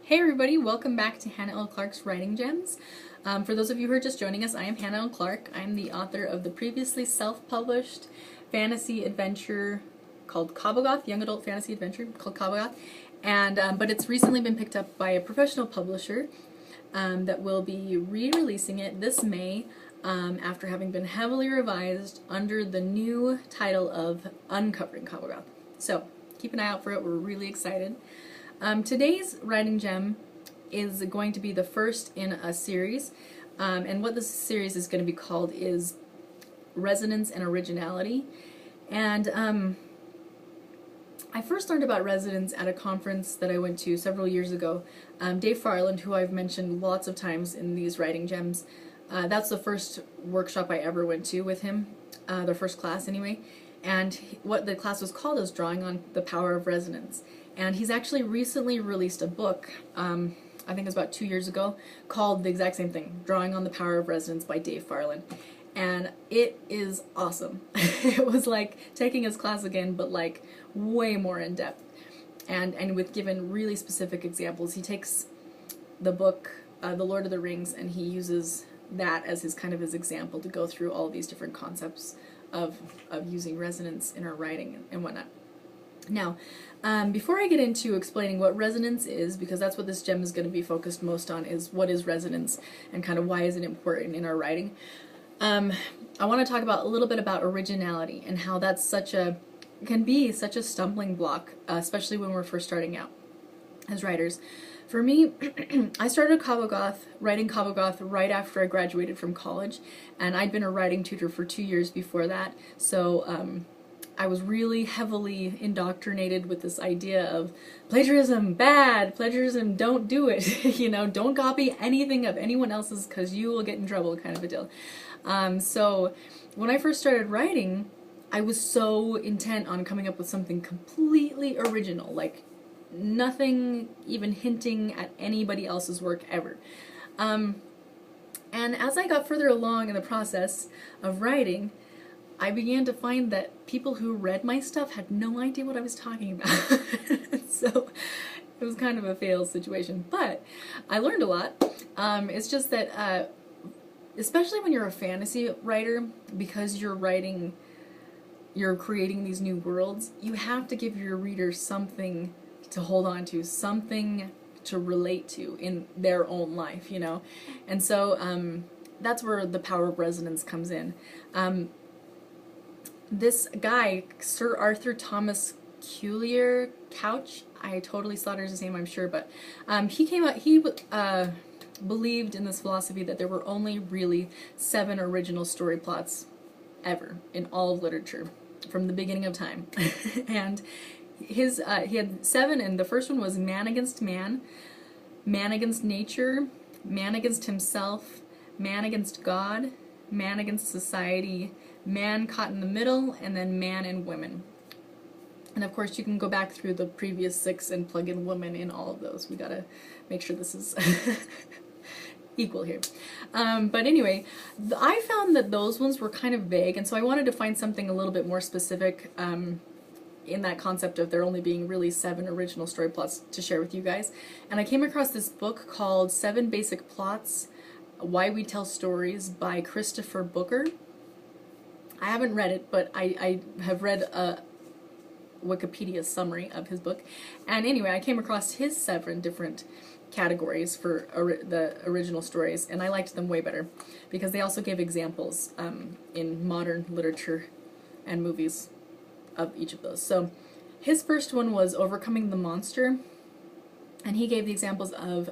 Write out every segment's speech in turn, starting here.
Hey everybody, welcome back to Hannah L. Clark's Writing Gems. For those of you who are just joining us, I am Hannah L. Clark. I'm the author of the previously self-published fantasy adventure called Kabogoth, young adult fantasy adventure called Kabogoth, and but it's recently been picked up by a professional publisher that will be re-releasing it this May after having been heavily revised under the new title of Uncovering Kabogoth. So keep an eye out for it. We're really excited. Today's writing gem is going to be the first in a series, and what this series is going to be called is Resonance and Originality. And I first learned about resonance at a conference that I went to several years ago. Dave Farland, who I've mentioned lots of times in these writing gems, that's the first workshop I ever went to with him, the first class anyway. And what the class was called is Drawing on the Power of Resonance. And he's actually recently released a book, I think it was about 2 years ago, called the exact same thing, Drawing on the Power of Resonance by Dave Farland. And it is awesome. It was like taking his class again, but like way more in depth. And with given really specific examples. He takes the book, The Lord of the Rings, and he uses that as his kind of his example to go through all these different concepts of using resonance in our writing and whatnot. Now, before I get into explaining what resonance is, because that's what this gem is going to be focused most on, is what is resonance and kind of why is it important in our writing. I want to talk about a little bit about originality and how that's can be such a stumbling block, especially when we're first starting out as writers. For me, I started writing Kabogoth right after I graduated from college, and I'd been a writing tutor for 2 years before that, so I was really heavily indoctrinated with this idea of plagiarism, bad, plagiarism, don't do it, you know, don't copy anything of anyone else's because you will get in trouble kind of a deal. So when I first started writing, I was so intent on coming up with something completely original, like nothing even hinting at anybody else's work ever. And as I got further along in the process of writing, I began to find that people who read my stuff had no idea what I was talking about. So it was kind of a fail situation, but I learned a lot. It's just that especially when you're a fantasy writer, because you're creating these new worlds, you have to give your readers something to hold on to, something to relate to in their own life, you know? And so that's where the power of resonance comes in. This guy, Sir Arthur Thomas Couch, I totally slaughtered his name, I'm sure, but he believed in this philosophy that there were only really 7 original story plots ever in all of literature from the beginning of time. And he had 7, and the first one was man against man, man against nature, man against himself, man against God, man against society, man caught in the middle, and then man and women. And of course you can go back through the previous 6 and plug in woman in all of those. We gotta make sure this is equal here. But anyway, I found that those ones were kind of vague, and so I wanted to find something a little bit more specific in that concept of there only being really 7 original story plots to share with you guys. And I came across this book called 7 Basic Plots, Why We Tell Stories by Christopher Booker. I haven't read it, but I have read a Wikipedia summary of his book. And anyway, I came across his 7 different categories for the original stories, and I liked them way better because they also gave examples in modern literature and movies of each of those. So his first one was Overcoming the Monster, and he gave the examples of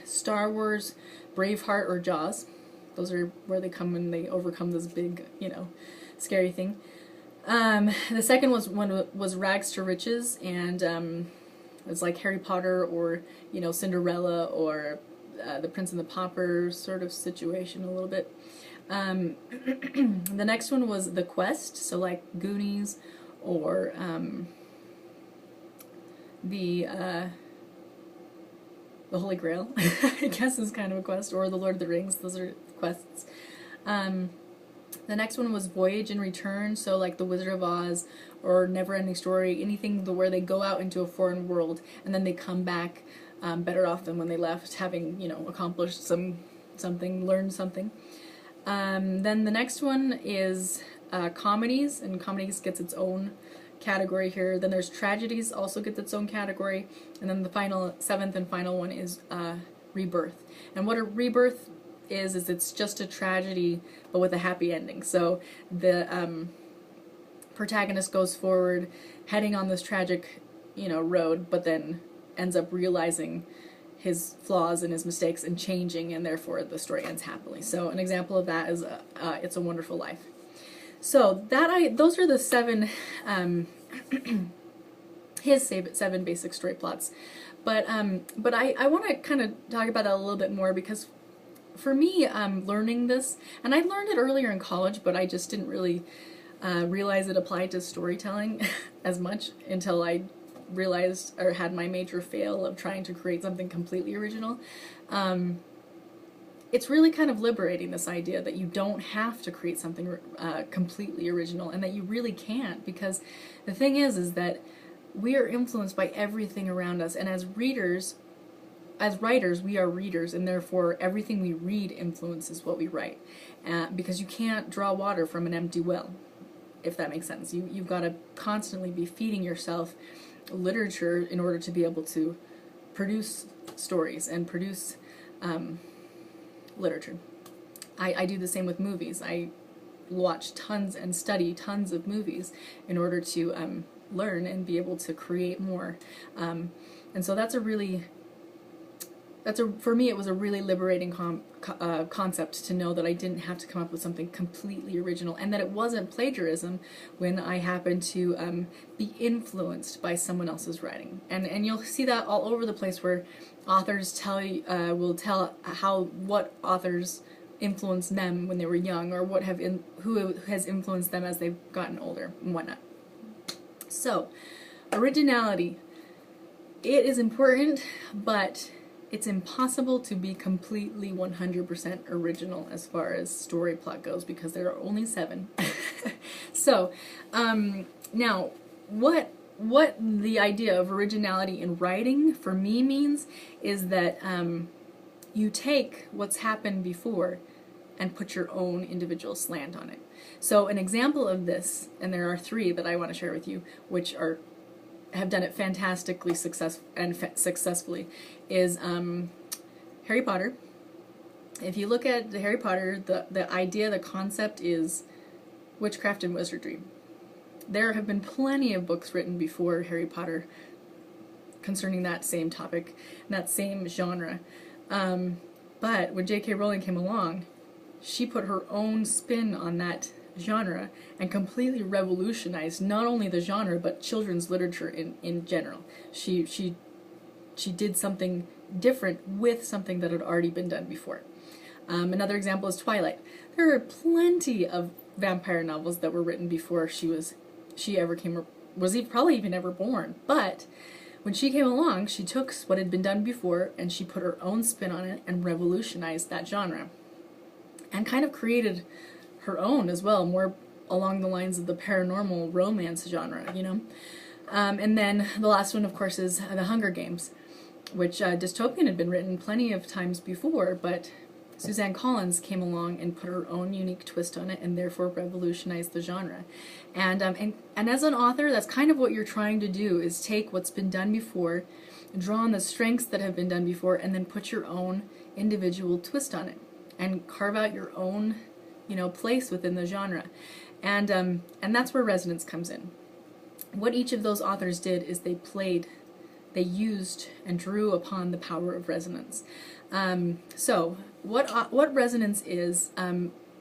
Star Wars, Braveheart, or Jaws. Those are where they come when they overcome this big, you know, scary thing. The second one was Rags to Riches, and it's like Harry Potter or, you know, Cinderella or The Prince and the Pauper sort of situation a little bit. The next one was The Quest, so like Goonies or the Holy Grail, I guess is kind of a quest, or The Lord of the Rings. Those are quests. The next one was Voyage and Return, so like The Wizard of Oz or Never Ending Story, anything where they go out into a foreign world and then they come back better off than when they left, having, you know, accomplished something, learned something. Then the next one is comedies, and comedies gets its own category here. Then there's tragedies, also gets its own category. And then the seventh and final one is rebirth. And what a rebirth is it's just a tragedy but with a happy ending. So the protagonist goes forward heading on this tragic, you know, road, but then ends up realizing his flaws and his mistakes and changing, and therefore the story ends happily. So an example of that is It's a Wonderful Life. So those are the seven his seven basic story plots. But I want to kind of talk about that a little bit more, because for me, learning this, and I learned it earlier in college, but I just didn't really realize it applied to storytelling as much until I realized, or had my major fail of trying to create something completely original. It's really kind of liberating, this idea that you don't have to create something completely original, and that you really can't, because the thing is that we are influenced by everything around us, and as writers, we are readers, and therefore everything we read influences what we write, because you can't draw water from an empty well, if that makes sense. You've got to constantly be feeding yourself literature in order to be able to produce stories and produce literature. I do the same with movies. I watch tons and study tons of movies in order to learn and be able to create more. And so for me, it was a really liberating concept to know that I didn't have to come up with something completely original, and that it wasn't plagiarism when I happened to be influenced by someone else's writing. And you'll see that all over the place, where authors will tell what authors influenced them when they were young, or who has influenced them as they've gotten older and whatnot. So, originality. It is important, but it's impossible to be completely 100% original as far as story plot goes, because there are only 7. So, now, what the idea of originality in writing for me means is that you take what's happened before and put your own individual slant on it. So an example of this, and there are 3 that I want to share with you, which have done it fantastically successfully, is Harry Potter. If you look at the Harry Potter, the idea, the concept is witchcraft and wizardry. There have been plenty of books written before Harry Potter concerning that same topic, that same genre. But when J.K. Rowling came along, she put her own spin on that genre and completely revolutionized not only the genre but children's literature in general. She did something different with something that had already been done before. Another example is Twilight. There are plenty of vampire novels that were written before was probably even ever born. But when she came along, she took what had been done before and she put her own spin on it and revolutionized that genre, and kind of created her own as well, more along the lines of the paranormal romance genre, you know. And then the last one, of course, is The Hunger Games, which dystopian had been written plenty of times before, but Suzanne Collins came along and put her own unique twist on it, and therefore revolutionized the genre. And as an author, that's kind of what you're trying to do, is take what's been done before, draw on the strengths that have been done before, and then put your own individual twist on it, and carve out your own, you know, place within the genre. And that's where resonance comes in. What each of those authors did is they used and drew upon the power of resonance. So what resonance is,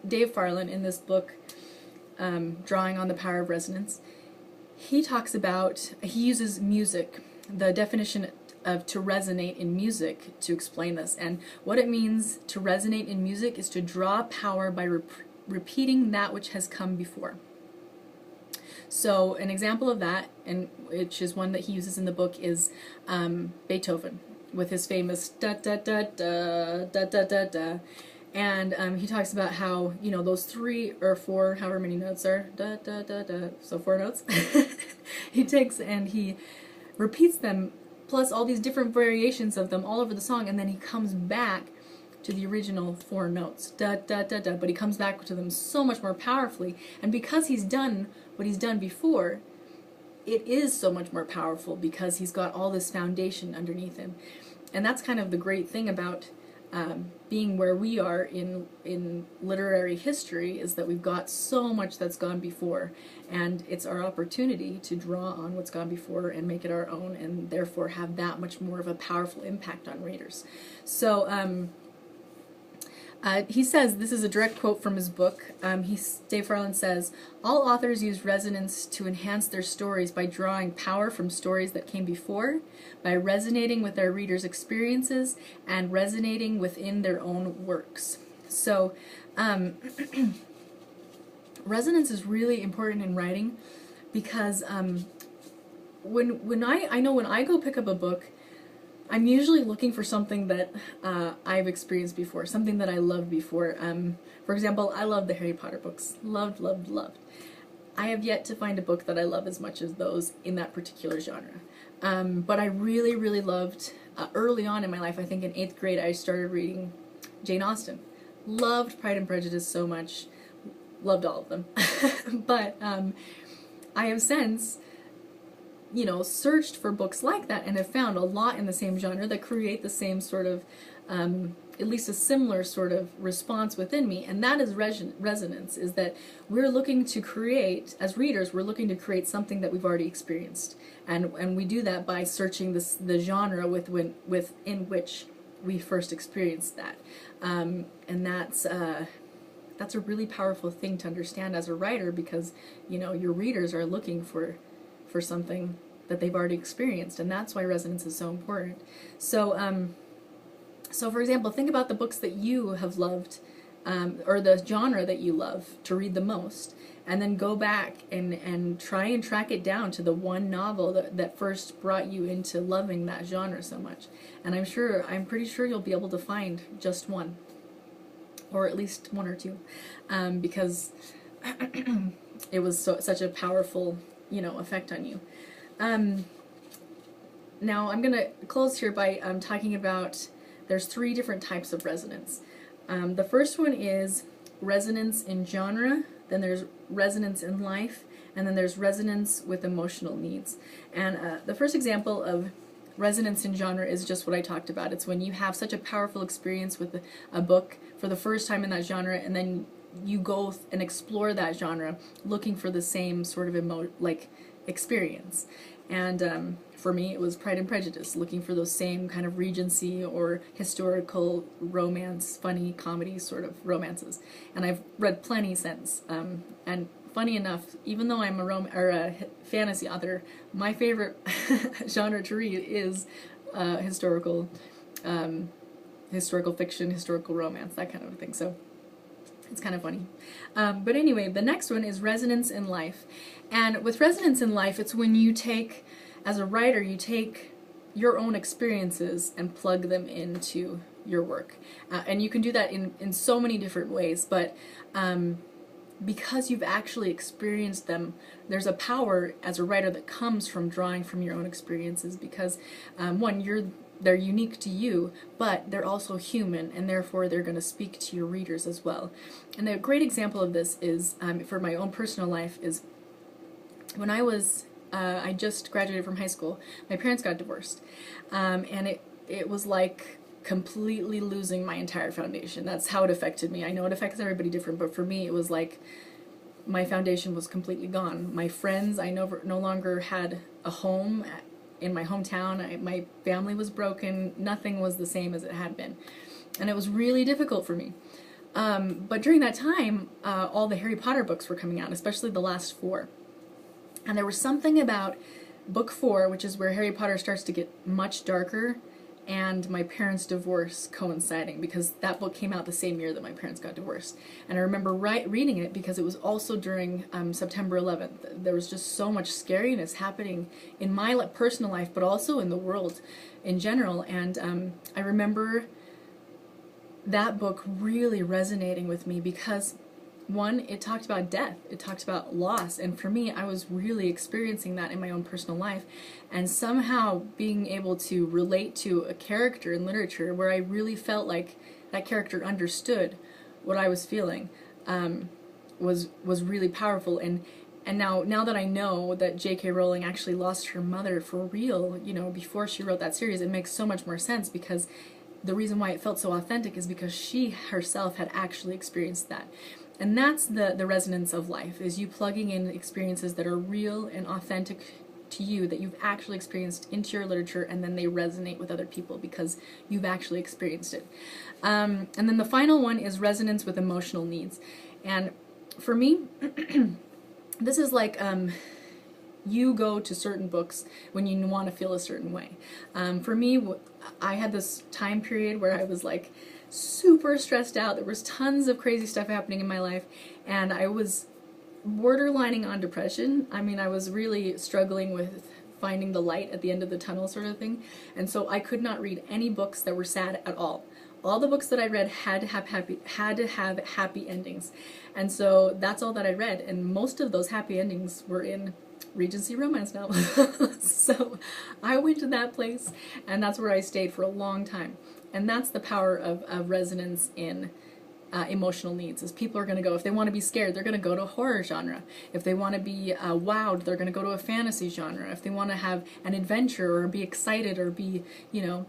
Dave Farland in this book, Drawing on the Power of Resonance, he uses music, the definition of to resonate in music, to explain this. And what it means to resonate in music is to draw power by repeating that which has come before. So an example of that, and which is one that he uses in the book, is Beethoven, with his famous da da da da da da da da. And he talks about how, you know, those 3 or 4, however many notes are, da da da da, so 4 notes, he takes and he repeats them plus all these different variations of them all over the song, and then he comes back to the original 4 notes, da da da da, but he comes back to them so much more powerfully, and because he's done what he's done before, it is so much more powerful because he's got all this foundation underneath him. And that's kind of the great thing about being where we are in literary history, is that we've got so much that's gone before, and it's our opportunity to draw on what's gone before and make it our own, and therefore have that much more of a powerful impact on readers. So he says, this is a direct quote from his book, Dave Farland says, "All authors use resonance to enhance their stories by drawing power from stories that came before, by resonating with their readers' experiences, and resonating within their own works." So resonance is really important in writing, because when I go pick up a book, I'm usually looking for something that I've experienced before, something that I loved before. For example, I love the Harry Potter books. Loved, loved, loved. I have yet to find a book that I love as much as those in that particular genre. But I really, really loved, early on in my life, I think in 8th grade, I started reading Jane Austen. Loved Pride and Prejudice so much. Loved all of them. But I have since, you know, searched for books like that and have found a lot in the same genre that create the same sort of, at least a similar sort of response within me, and that is resonance, is that we're looking to create, as readers, we're looking to create something that we've already experienced, and we do that by searching the genre within which we first experienced that, and that's a really powerful thing to understand as a writer, because, you know, your readers are looking for something that they've already experienced, and that's why resonance is so important. So, so for example, think about the books that you have loved, or the genre that you love to read the most, and then go back and try and track it down to the one novel that first brought you into loving that genre so much. And I'm pretty sure you'll be able to find just one, or at least one or two, because it was such a powerful, you know, effect on you. Now I'm going to close here by talking about, there's 3 different types of resonance. The first one is resonance in genre, then there's resonance in life, and then there's resonance with emotional needs. And the first example of resonance in genre is just what I talked about. It's when you have such a powerful experience with a book for the first time in that genre, and then you go and explore that genre looking for the same sort of experience. And for me, it was Pride and Prejudice, looking for those same kind of Regency or historical romance, funny comedy sort of romances. And I've read plenty since. And funny enough, even though I'm a fantasy author, my favorite genre to read is historical fiction, historical romance, that kind of thing. So it's kind of funny. But anyway, the next one is resonance in life. And with resonance in life, it's when you take, as a writer, you take your own experiences and plug them into your work. And you can do that in so many different ways, but because you've actually experienced them, there's a power as a writer that comes from drawing from your own experiences, because one, they're unique to you, but they're also human, and therefore they're going to speak to your readers as well. And a great example of this is, for my own personal life, is when I just graduated from high school, my parents got divorced, and it was like completely losing my entire foundation. That's how it affected me. I know it affects everybody different, but for me it was like my foundation was completely gone. My friends, I no longer had a home in my hometown. My family was broken. Nothing was the same as it had been, and it was really difficult for me. But during that time, all the Harry Potter books were coming out, especially the last 4. And there was something about book 4, which is where Harry Potter starts to get much darker, and my parents' divorce coinciding, because that book came out the same year that my parents got divorced. And I remember reading it because it was also during September 11th. There was just so much scariness happening in my personal life, but also in the world in general. And I remember that book really resonating with me, because one, it talked about death, it talked about loss, and for me, I was really experiencing that in my own personal life, and somehow being able to relate to a character in literature where I really felt like that character understood what I was feeling, was really powerful. And now that I know that J.K. Rowling actually lost her mother for real, you know, before she wrote that series, it makes so much more sense, because the reason why it felt so authentic is because she herself had actually experienced that. And that's the resonance of life, is you plugging in experiences that are real and authentic to you, that you've actually experienced, into your literature, and then they resonate with other people because you've actually experienced it. And then the final one is resonance with emotional needs. And for me, this is like you go to certain books when you want to feel a certain way. For me, I had this time period where I was like super stressed out. There was tons of crazy stuff happening in my life, and I was borderlining on depression. I mean, I was really struggling with finding the light at the end of the tunnel, sort of thing. And so I could not read any books that were sad at all. All the books that I read had to have happy endings. And so that's all that I read, and most of those happy endings were in Regency romance novels. So I went to that place, and that's where I stayed for a long time. And that's the power of resonance in emotional needs, is people are going to go, if they want to be scared, they're going to go to a horror genre. If they want to be wowed, they're going to go to a fantasy genre. If they want to have an adventure or be excited or be, you know,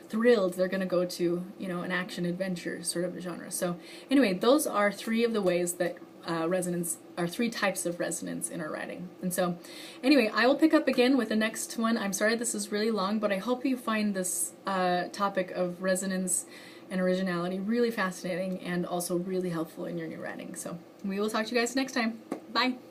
thrilled, they're going to go to, you know, an action adventure sort of a genre. So anyway, those are three of the ways that resonance, are three types of resonance in our writing. And so anyway, I will pick up again with the next one. I'm sorry this is really long, but I hope you find this topic of resonance and originality really fascinating and also really helpful in your new writing. So we will talk to you guys next time. Bye!